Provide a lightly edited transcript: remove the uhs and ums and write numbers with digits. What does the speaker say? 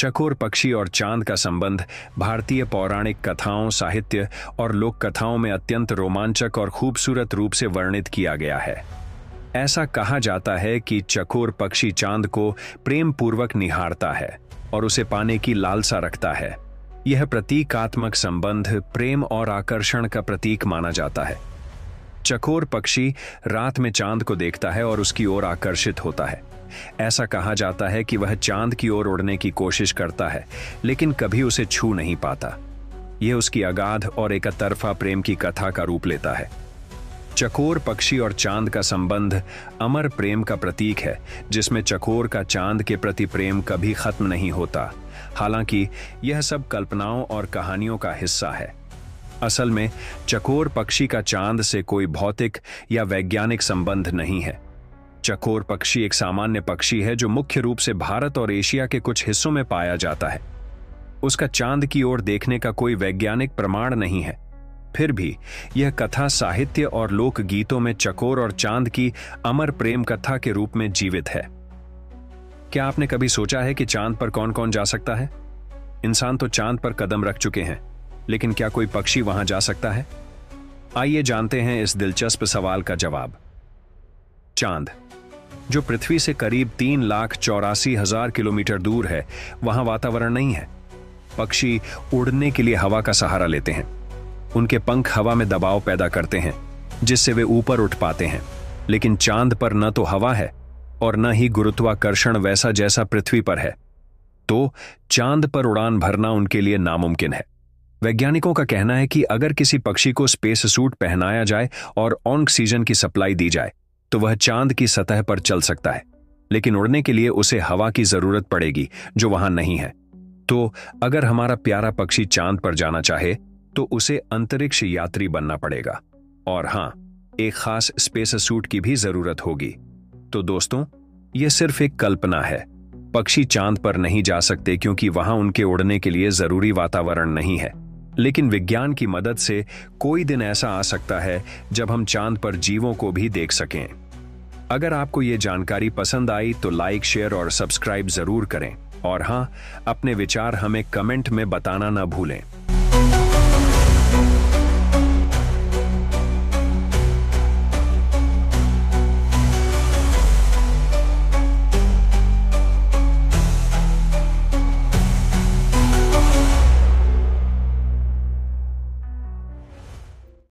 चकोर पक्षी और चांद का संबंध भारतीय पौराणिक कथाओं, साहित्य और लोक कथाओं में अत्यंत रोमांचक और खूबसूरत रूप से वर्णित किया गया है। ऐसा कहा जाता है कि चकोर पक्षी चांद को प्रेम पूर्वक निहारता है और उसे पाने की लालसा रखता है। यह प्रतीकात्मक संबंध प्रेम और आकर्षण का प्रतीक माना जाता है। चकोर पक्षी रात में चांद को देखता है और उसकी ओर आकर्षित होता है। ऐसा कहा जाता है कि वह चांद की ओर उड़ने की कोशिश करता है, लेकिन कभी उसे छू नहीं पाता। यह उसकी अगाध और एकतरफा प्रेम की कथा का रूप लेता है। चकोर पक्षी और चांद का संबंध अमर प्रेम का प्रतीक है, जिसमें चकोर का चांद के प्रति प्रेम कभी खत्म नहीं होता। हालांकि यह सब कल्पनाओं और कहानियों का हिस्सा है। असल में चकोर पक्षी का चांद से कोई भौतिक या वैज्ञानिक संबंध नहीं है। चकोर पक्षी एक सामान्य पक्षी है जो मुख्य रूप से भारत और एशिया के कुछ हिस्सों में पाया जाता है। उसका चांद की ओर देखने का कोई वैज्ञानिक प्रमाण नहीं है। फिर भी यह कथा साहित्य और लोक गीतों में चकोर और चांद की अमर प्रेम कथा के रूप में जीवित है। क्या आपने कभी सोचा है कि चांद पर कौन कौन जा सकता है? इंसान तो चांद पर कदम रख चुके हैं, लेकिन क्या कोई पक्षी वहां जा सकता है? आइए जानते हैं इस दिलचस्प सवाल का जवाब। चांद, जो पृथ्वी से करीब 3,84,000 किलोमीटर दूर है, वहां वातावरण नहीं है। पक्षी उड़ने के लिए हवा का सहारा लेते हैं। उनके पंख हवा में दबाव पैदा करते हैं, जिससे वे ऊपर उठ पाते हैं। लेकिन चांद पर न तो हवा है और न ही गुरुत्वाकर्षण वैसा जैसा पृथ्वी पर है। तो चांद पर उड़ान भरना उनके लिए नामुमकिन है। वैज्ञानिकों का कहना है कि अगर किसी पक्षी को स्पेस सूट पहनाया जाए और ऑक्सीजन की सप्लाई दी जाए, तो वह चांद की सतह पर चल सकता है। लेकिन उड़ने के लिए उसे हवा की जरूरत पड़ेगी, जो वहां नहीं है। तो अगर हमारा प्यारा पक्षी चांद पर जाना चाहे, तो उसे अंतरिक्ष यात्री बनना पड़ेगा। और हां, एक खास स्पेस सूट की भी जरूरत होगी। तो दोस्तों, यह सिर्फ एक कल्पना है। पक्षी चांद पर नहीं जा सकते क्योंकि वहां उनके उड़ने के लिए जरूरी वातावरण नहीं है। लेकिन विज्ञान की मदद से कोई दिन ऐसा आ सकता है जब हम चांद पर जीवों को भी देख सकें। अगर आपको ये जानकारी पसंद आई तो लाइक, शेयर और सब्सक्राइब जरूर करें। और हां, अपने विचार हमें कमेंट में बताना ना भूलें।